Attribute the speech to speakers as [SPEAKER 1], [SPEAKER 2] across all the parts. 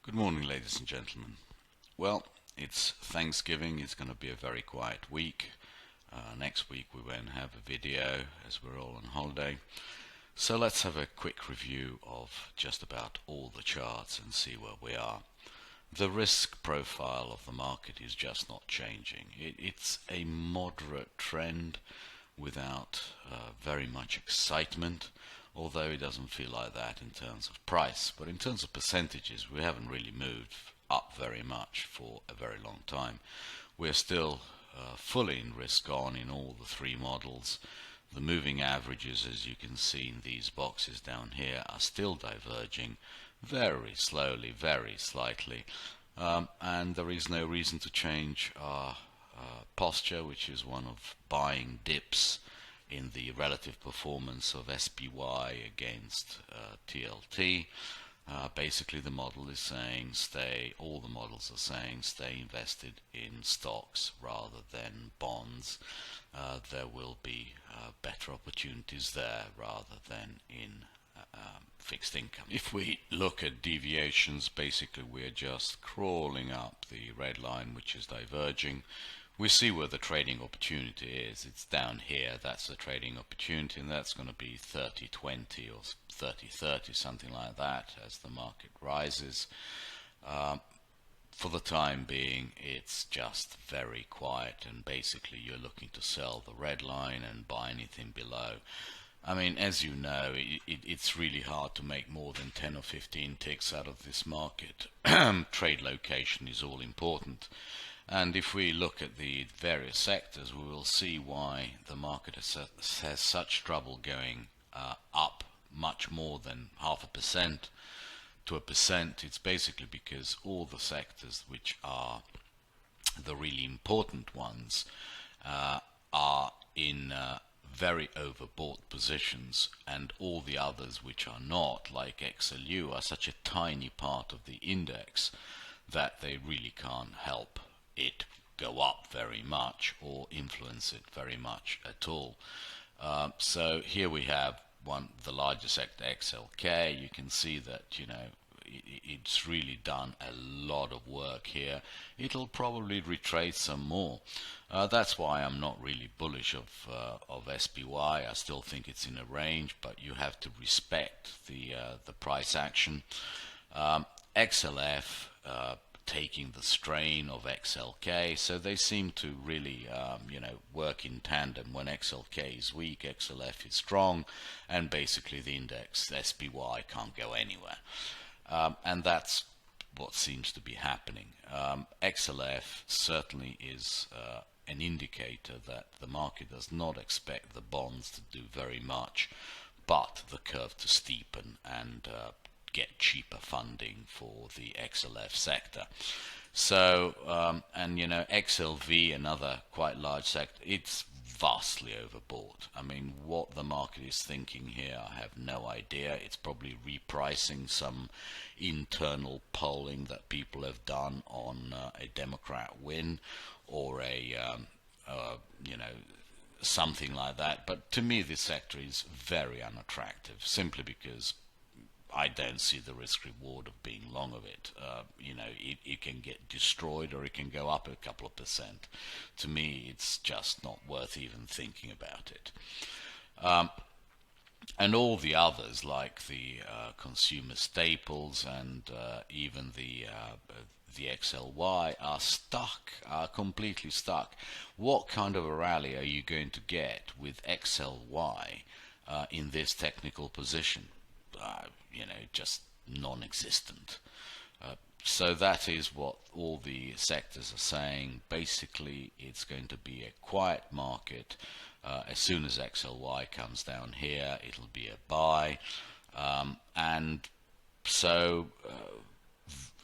[SPEAKER 1] Good morning, ladies and gentlemen. Well, it's Thanksgiving. It's going to be a very quiet week. Next week we won't have a video as we're all on holiday. So let's have a quick review of just about all the charts and see where we are. The risk profile of the market is just not changing. It's a moderate trend without very much excitement, although it doesn't feel like that in terms of price. But in terms of percentages, we haven't really moved up very much for a very long time. We're still fully in risk on in all the three models. The moving averages, as you can see in these boxes down here, are still diverging very slowly, very slightly, and there is no reason to change our posture, which is one of buying dips in the relative performance of SPY against TLT. Basically, the model is saying all the models are saying stay invested in stocks rather than bonds. There will be better opportunities there rather than in fixed income. If we look at deviations, basically we're just crawling up the red line, which is diverging. We see where the trading opportunity is. It's down here. That's the trading opportunity, and that's going to be 30-20 or 30-30, something like that, as the market rises. For the time being, it's just very quiet, and basically you're looking to sell the red line and buy anything below. I mean, as you know, it's really hard to make more than 10 or 15 ticks out of this market. Trade location is all important. And if we look at the various sectors, we will see why the market has such trouble going up much more than 0.5% to 1%. It's basically because all the sectors which are the really important ones are in very overbought positions, and all the others which are not, like XLU, are such a tiny part of the index that they really can't help it go up very much or influence it very much at all. So here we have the largest sector, XLK. You can see that it's really done a lot of work here. It'll probably retrace some more. That's why I'm not really bullish of SPY. I still think it's in a range, but you have to respect the price action. XLF taking the strain of XLK, so they seem to really work in tandem. When XLK is weak, XLF is strong, and basically the index SPY can't go anywhere. And that's what seems to be happening. XLF certainly is an indicator that the market does not expect the bonds to do very much, but the curve to steepen and get cheaper funding for the XLF sector. So, XLV, another quite large sector, it's vastly overbought. I mean, what the market is thinking here, I have no idea. It's probably repricing some internal polling that people have done on a Democrat win or something like that. But to me, this sector is very unattractive, simply because I don't see the risk reward of being long of it. It can get destroyed or it can go up a couple of percent. To me, it's just not worth even thinking about it. And all the others, like the consumer staples and even the XLY, are completely stuck. What kind of a rally are you going to get with XLY in this technical position? Just non-existent. So that is what all the sectors are saying. Basically, it's going to be a quiet market. As soon as XLY comes down here, it'll be a buy. And so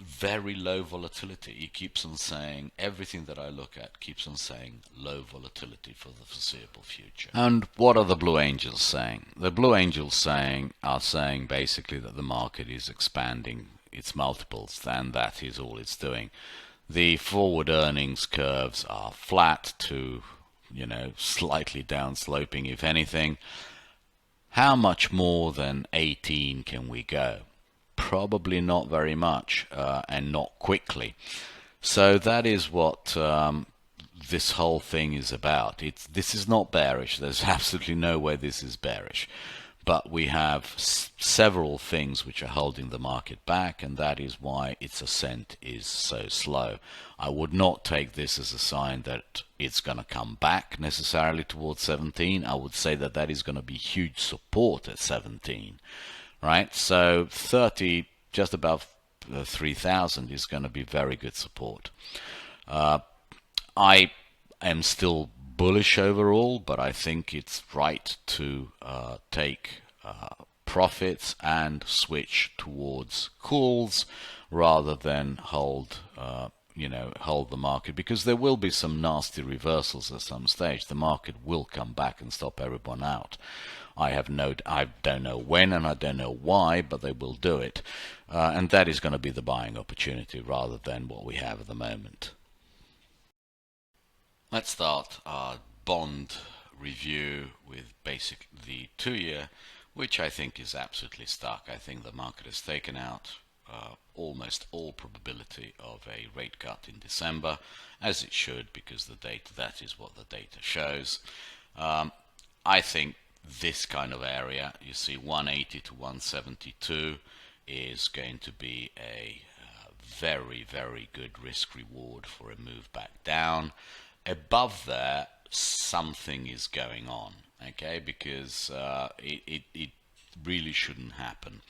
[SPEAKER 1] very low volatility. He keeps on saying, everything that I look at keeps on saying low volatility for the foreseeable future. And what are the Blue Angels saying? The Blue Angels are saying basically that the market is expanding its multiples, and that is all it's doing. The forward earnings curves are flat to, slightly down sloping, if anything. How much more than 18 can we go? probably not very much, and not quickly. So that is what this whole thing is about. This is not bearish. There's absolutely no way this is bearish. But we have several things which are holding the market back, and that is why its ascent is so slow. I would not take this as a sign that it's going to come back necessarily towards 17. I would say that that is going to be huge support at 17, right? So 30, just above 3,000 is going to be very good support. I am still bullish overall, but I think it's right to take profits and switch towards calls rather than hold hold the market, because there will be some nasty reversals at some stage. The market will come back and stop everyone out. I don't know when and I don't know why, but they will do it, and that is going to be the buying opportunity rather than what we have at the moment. Let's start our bond review with the 2-year, which I think is absolutely stuck. I think the market has taken out almost all probability of a rate cut in December, as it should, because that is what the data shows. I think this kind of area, you see 180 to 172, is going to be a very, very good risk reward for a move back down. Above there, something is going on, okay, because it really shouldn't happen.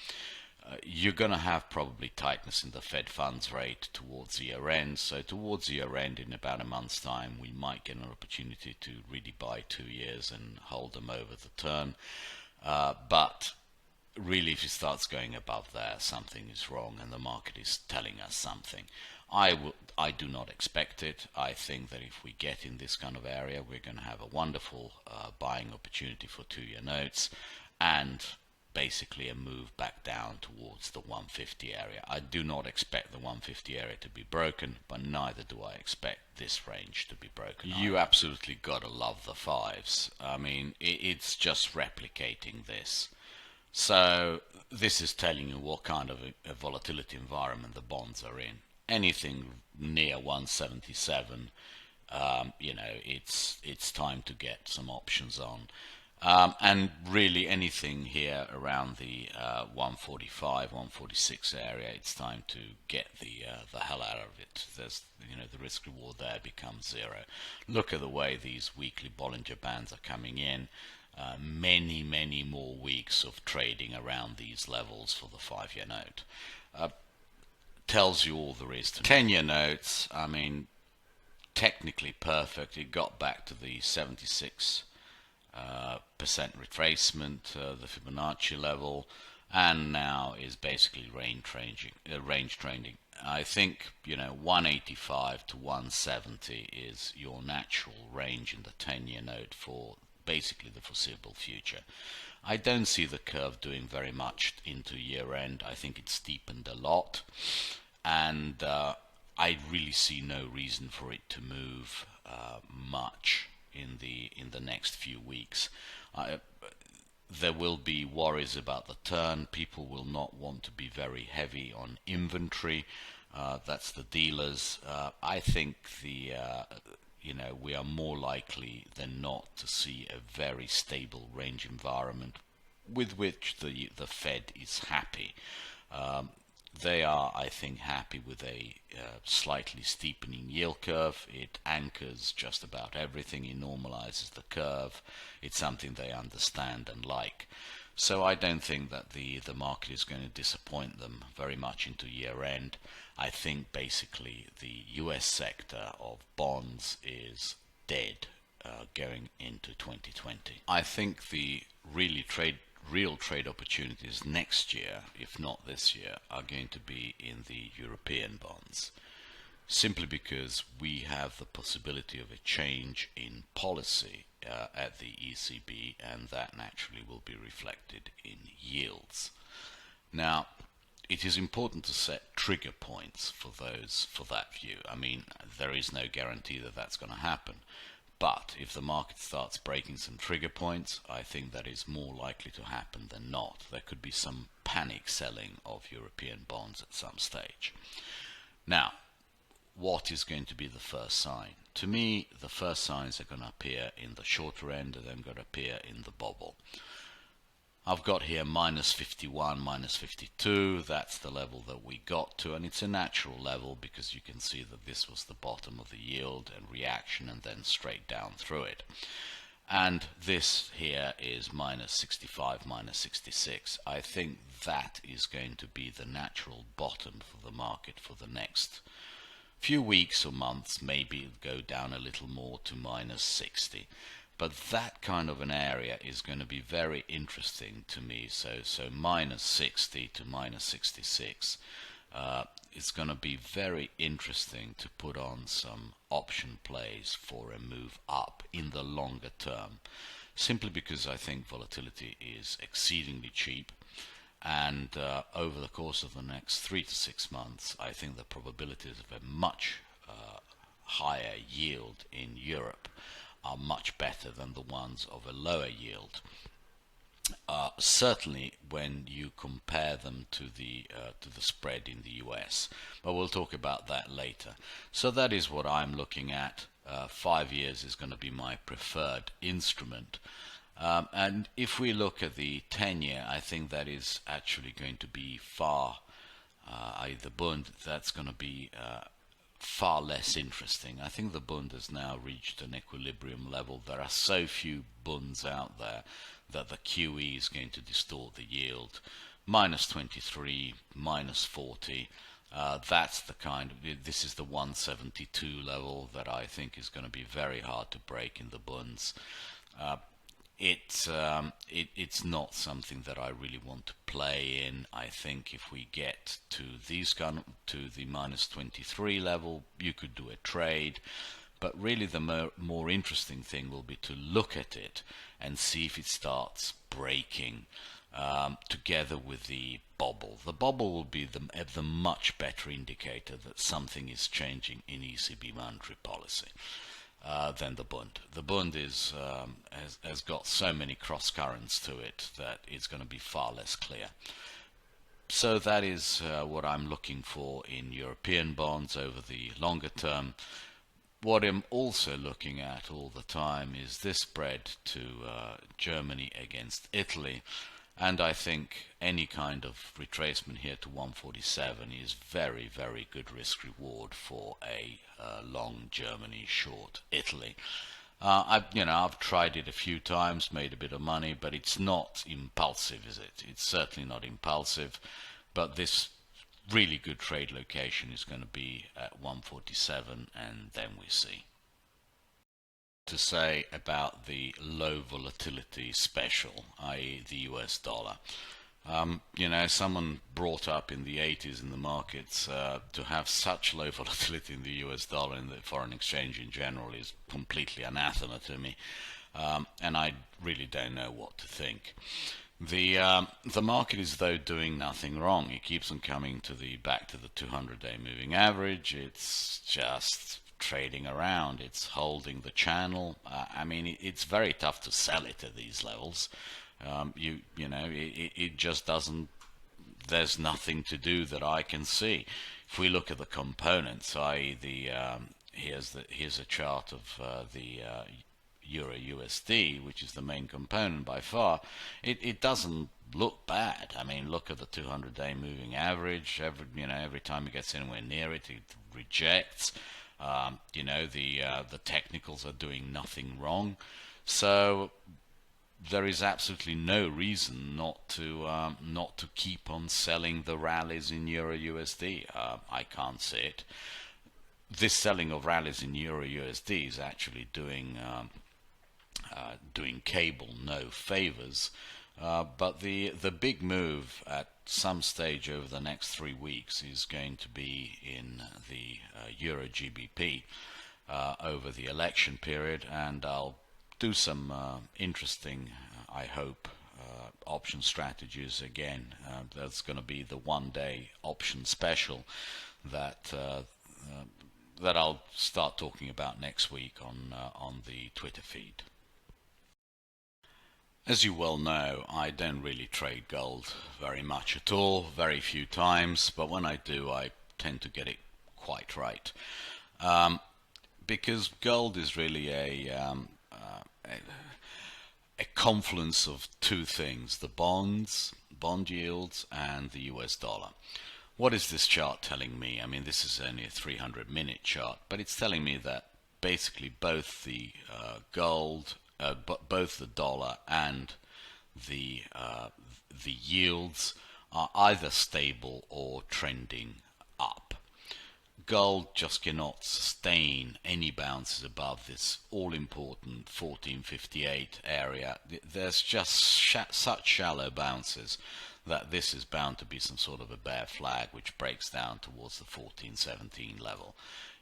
[SPEAKER 1] You're going to have probably tightness in the Fed funds rate towards year end. So towards year end, in about a month's time, we might get an opportunity to really buy 2 years and hold them over the turn. But really, if it starts going above there, something is wrong and the market is telling us something. I do not expect it. I think that if we get in this kind of area, we're going to have a wonderful buying opportunity for 2-year notes, and basically a move back down towards the 150 area. I do not expect the 150 area to be broken, but neither do I expect this range to be broken. You absolutely gotta love the fives. I mean, it's just replicating this. So this is telling you what kind of a volatility environment the bonds are in. Anything near 177, it's time to get some options on. And really anything here around the 145, 146 area, it's time to get the hell out of it. There's, the risk reward there becomes zero. Look at the way these weekly Bollinger Bands are coming in. Many more weeks of trading around these levels for the 5-year note. Tells you all there is to know. 10-year notes, I mean, technically perfect. It got back to the 76% retracement, the Fibonacci level, and now is basically range trading. I think 185 to 170 is your natural range in the 10-year note for basically the foreseeable future. I don't see the curve doing very much into year end. I think it's steepened a lot, and I really see no reason for it to move much in the next few weeks. There will be worries about the turn. People will not want to be very heavy on inventory. That's the dealers. I think we are more likely than not to see a very stable range environment with which the Fed is happy. They are, I think, happy with a slightly steepening yield curve. It anchors just about everything. It normalizes the curve. It's something they understand and like. So I don't think that the market is going to disappoint them very much into year end. I think basically the US sector of bonds is dead going into 2020. I think the real trade opportunities next year, if not this year, are going to be in the European bonds, simply because we have the possibility of a change in policy at the ECB, and that naturally will be reflected in yields. Now, it is important to set trigger points for that view. I mean, there is no guarantee that that's going to happen, But if the market starts breaking some trigger points, I think that is more likely to happen than not. There could be some panic selling of European bonds at some stage. Now, what is going to be the first sign? To me, the first signs are going to appear in the shorter end and then going to appear in the bubble. I've got here minus 51, minus 52. That's the level that we got to, and it's a natural level because you can see that this was the bottom of the yield and reaction and then straight down through it. And this here is minus 65, minus 66. I think that is going to be the natural bottom for the market for the next few weeks or months. Maybe it'll go down a little more to minus 60. But that kind of an area is going to be very interesting to me. So minus 60 to minus 66. It's going to be very interesting to put on some option plays for a move up in the longer term. Simply because I think volatility is exceedingly cheap. And over the course of the next 3 to 6 months, I think the probabilities of a much higher yield in Europe are much better than the ones of a lower yield. Certainly when you compare them to the spread in the US, but we'll talk about that later. So that is what I'm looking at. 5 years is going to be my preferred instrument. And if we look at the 10-year, I think that is actually going to be far, the Bund, that's going to be far less interesting. I think the Bund has now reached an equilibrium level. There are so few Bunds out there that the QE is going to distort the yield. Minus 23, minus 40. That's the kind of, this is the 172 level that I think is going to be very hard to break in the Bunds. It's not something that I really want to play in. I think if we get to the minus 23 level, you could do a trade. But really the more interesting thing will be to look at it and see if it starts breaking together with the bubble. The bubble will be the much better indicator that something is changing in ECB monetary policy. Than the Bund. The Bund has got so many cross currents to it that it's going to be far less clear. So that is what I'm looking for in European bonds over the longer term. What I'm also looking at all the time is this spread to Germany against Italy. And I think any kind of retracement here to 147 is very, very good risk reward for a long Germany, short Italy. I've tried it a few times, made a bit of money, but it's not impulsive, is it? It's certainly not impulsive. But this really good trade location is going to be at 147, and then we see. To say about the low volatility special, i.e. the US dollar. Someone brought up in the 80s in the markets to have such low volatility in the US dollar and the foreign exchange in general is completely anathema to me, and I really don't know what to think. The market is though doing nothing wrong. It keeps on coming back to the 200-day moving average. It's just trading around. It's holding the channel. It's very tough to sell it at these levels. It just doesn't. There's nothing to do that I can see. If we look at the components, i.e. here's a chart of the Euro USD, which is the main component by far. It doesn't look bad. Look at the 200-day moving average. Every time it gets anywhere near it, it rejects. The technicals are doing nothing wrong, so there is absolutely no reason not to keep on selling the rallies in Euro USD. I can't see it. This selling of rallies in Euro USD is actually doing cable no favors. But the big move at some stage over the next 3 weeks is going to be in the Euro GBP over the election period, and I'll do some interesting, I hope, option strategies again. There's going to be the one-day option special that that I'll start talking about next week on the Twitter feed. As you well know, I don't really trade gold very much at all, very few times, but when I do, I tend to get it quite right. Because gold is really a confluence of two things: the bond yields, and the US dollar. What is this chart telling me? I mean, this is only a 300-minute chart, but it's telling me that basically both the both the dollar and the yields are either stable or trending up. Gold just cannot sustain any bounces above this all-important 1458 area. There's just such shallow bounces that this is bound to be some sort of a bear flag which breaks down towards the 1417 level.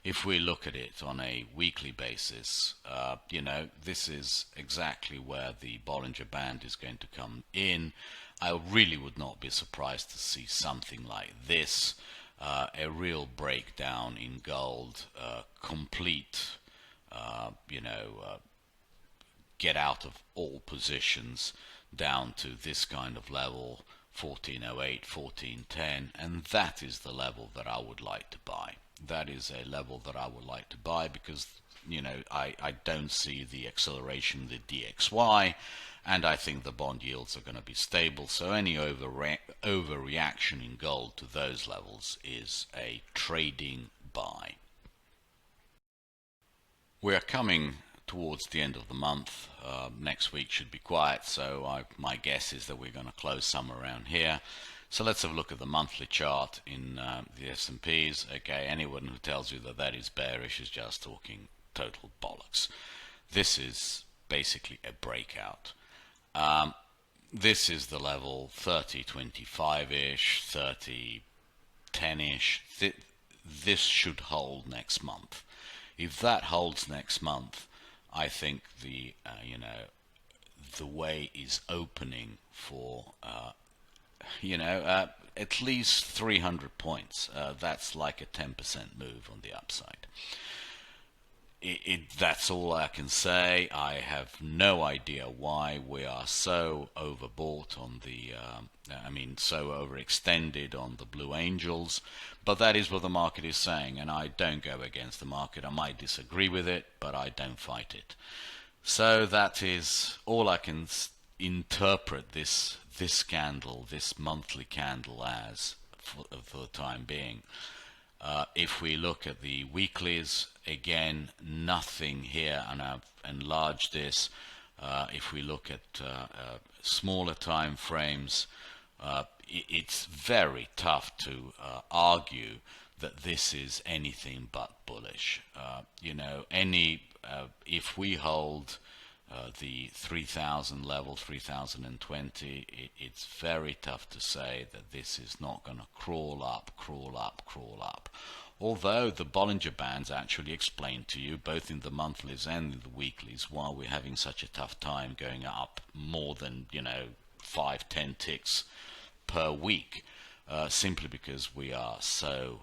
[SPEAKER 1] If we look at it on a weekly basis, this is exactly where the Bollinger Band is going to come in. I really would not be surprised to see something like this. A real breakdown in gold, complete, get out of all positions down to this kind of level, 1408, 1410, and that is the level that I would like to buy. That is a level that I would like to buy because, I don't see the acceleration, the DXY, and I think the bond yields are going to be stable. So any overreaction in gold to those levels is a trading buy. We are coming towards the end of the month. Next week should be quiet, so my guess is that we're going to close somewhere around here. So let's have a look at the monthly chart in the S&Ps. Okay, anyone who tells you that that is bearish is just talking total bollocks. This is basically a breakout. This is the level 30.25-ish, 30.10-ish. This should hold next month. If that holds next month, I think the way is opening for at least 300 points. That's like a 10% move on the upside. That's all I can say. I have no idea why we are so overbought on the, so overextended on the Blue Angels, but that is what the market is saying, and I don't go against the market. I might disagree with it, but I don't fight it. So that is all I can interpret this candle, this monthly candle as for the time being. If we look at the weeklies, again, nothing here, and I've enlarged this. If we look at smaller time frames, it's very tough to argue that this is anything but bullish. If we hold the 3000 level, 3020, it's very tough to say that this is not going to crawl up. Although the Bollinger Bands actually explain to you, both in the monthlies and in the weeklies, why we're having such a tough time going up more than 5-10 ticks per week, simply because we are so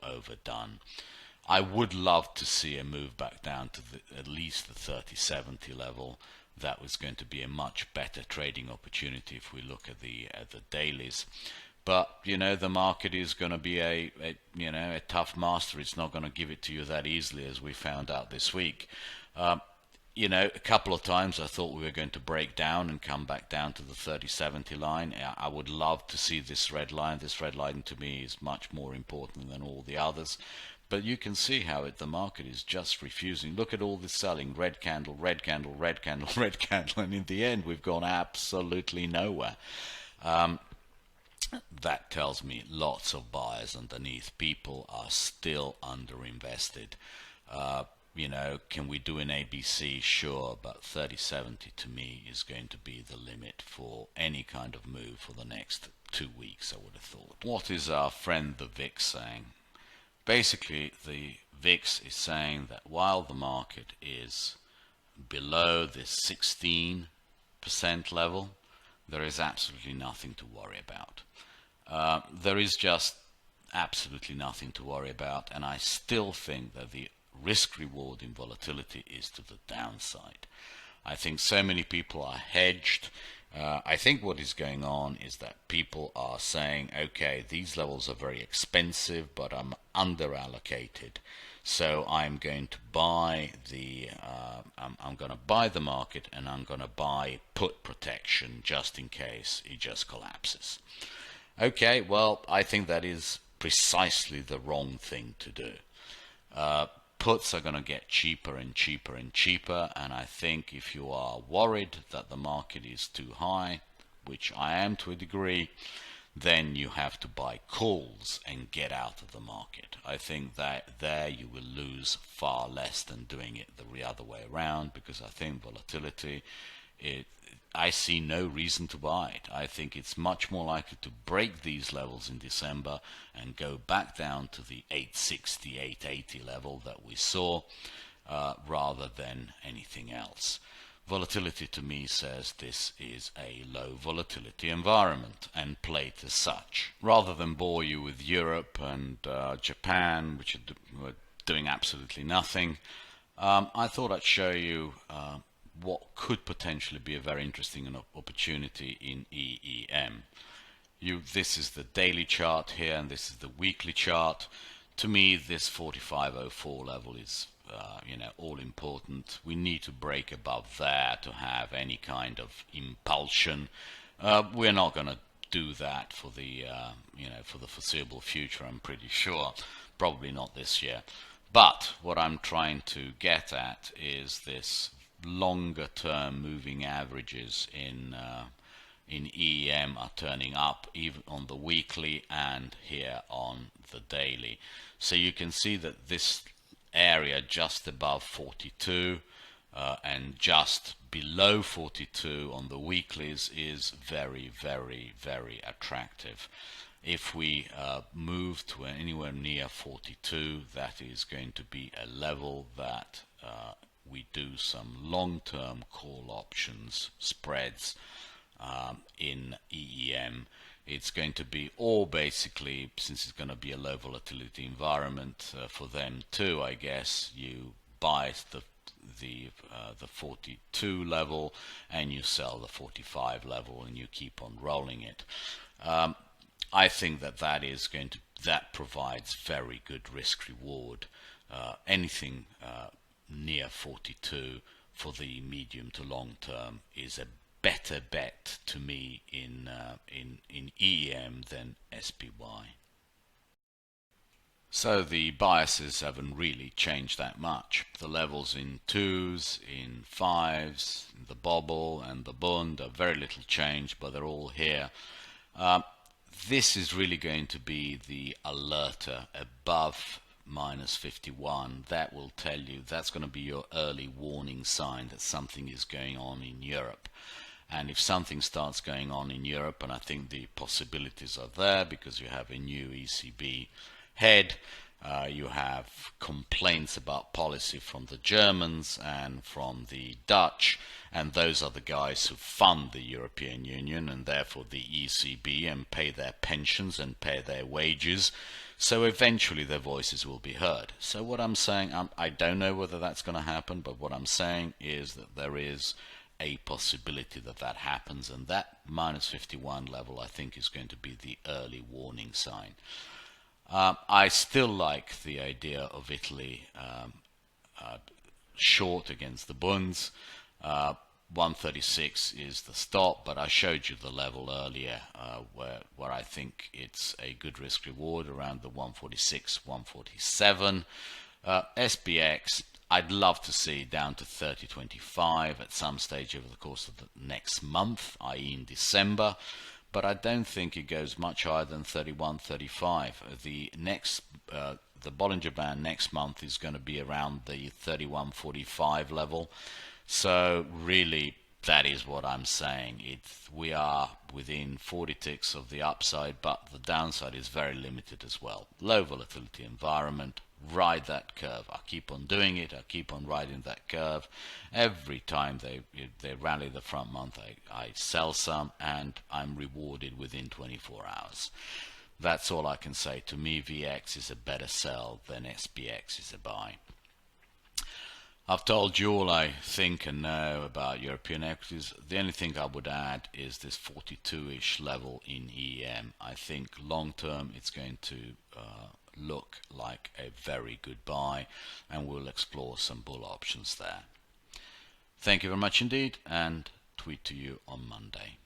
[SPEAKER 1] overdone. I would love to see a move back down to at least the 3070 level. That was going to be a much better trading opportunity if we look at the dailies. But the market is going to be a tough master. It's not going to give it to you that easily, as we found out this week. A couple of times I thought we were going to break down and come back down to the 3070 line. I would love to see this red line. This red line to me is much more important than all the others. But you can see how the market is just refusing. Look at all this selling, red candle, red candle, red candle, red candle, and in the end we've gone absolutely nowhere. That tells me lots of buyers underneath. People are still underinvested. Can we do an ABC? Sure, but 3070 to me is going to be the limit for any kind of move for the next 2 weeks, I would have thought. What is our friend the VIX saying? Basically, the VIX is saying that while the market is below this 16% level, there is absolutely nothing to worry about. There is just absolutely nothing to worry about, and I still think that the risk reward in volatility is to the downside. I think so many people are hedged. I think what is going on is that people are saying, okay, these levels are very expensive, but I'm under allocated. So I'm going to buy I'm going to buy the market, and I'm going to buy put protection just in case it just collapses. Okay, well, I think that is precisely the wrong thing to do. Puts are going to get cheaper and cheaper and cheaper, and I think if you are worried that the market is too high, which I am to a degree, then you have to buy calls and get out of the market. I think that there you will lose far less than doing it the other way around, because I think volatility, I see no reason to buy it. I think it's much more likely to break these levels in December and go back down to the 860, 880 level that we saw, rather than anything else. Volatility to me says this is a low volatility environment, and play it as such. Rather than bore you with Europe and Japan, which are doing absolutely nothing, I thought I'd show you what could potentially be a very interesting opportunity in EEM. This is the daily chart here, and this is the weekly chart. To me, this 4504 level is all important. We need to break above there to have any kind of impulsion. We're not going to do that for the for the foreseeable future, I'm pretty sure. Probably not this year. But what I'm trying to get at is this longer term moving averages in EEM are turning up even on the weekly and here on the daily. So you can see that this area just above 42 and just below 42 on the weeklies is very, very, very attractive. If we move to anywhere near 42, that is going to be a level that we do some long-term call options spreads in EEM. It's going to be, or basically, since it's going to be a low volatility environment for them too, I guess you buy the 42 level and you sell the 45 level, and you keep on rolling it. I think that provides very good risk reward. Anything near 42 for the medium to long term is a better bet to me in EM than SPY. So the biases haven't really changed that much. The levels in 2s, in 5s, the Bobble and the Bund are very little changed, but they're all here. This is really going to be the alerter above minus 51. That will tell you, that's going to be your early warning sign that something is going on in Europe. And if something starts going on in Europe, and I think the possibilities are there because you have a new ECB head, you have complaints about policy from the Germans and from the Dutch, and those are the guys who fund the European Union and therefore the ECB and pay their pensions and pay their wages. So eventually their voices will be heard. So what I'm saying, I don't know whether that's going to happen, but what I'm saying is that there is a possibility that that happens, and that minus 51 level I think is going to be the early warning sign. I still like the idea of Italy short against the Bunds. 136 is the stop, but I showed you the level earlier where I think it's a good risk reward around the 146, 147. SPX, I'd love to see down to 30.25 at some stage over the course of the next month, i.e. in December, but I don't think it goes much higher than 31.35. The Bollinger Band next month is going to be around the 31.45 level. So really, that is what I'm saying. We are within 40 ticks of the upside, but the downside is very limited as well. Low volatility environment. Ride that curve. I keep on doing it. I keep on riding that curve. Every time they rally the front month, I sell some, and I'm rewarded within 24 hours. That's all I can say. To me, VX is a better sell than SPX is a buy. I've told you all I think and know about European equities. The only thing I would add is this 42-ish level in EM. I think long term it's going to look like a very good buy, and we'll explore some bull options there. Thank you very much indeed, and tweet to you on Monday.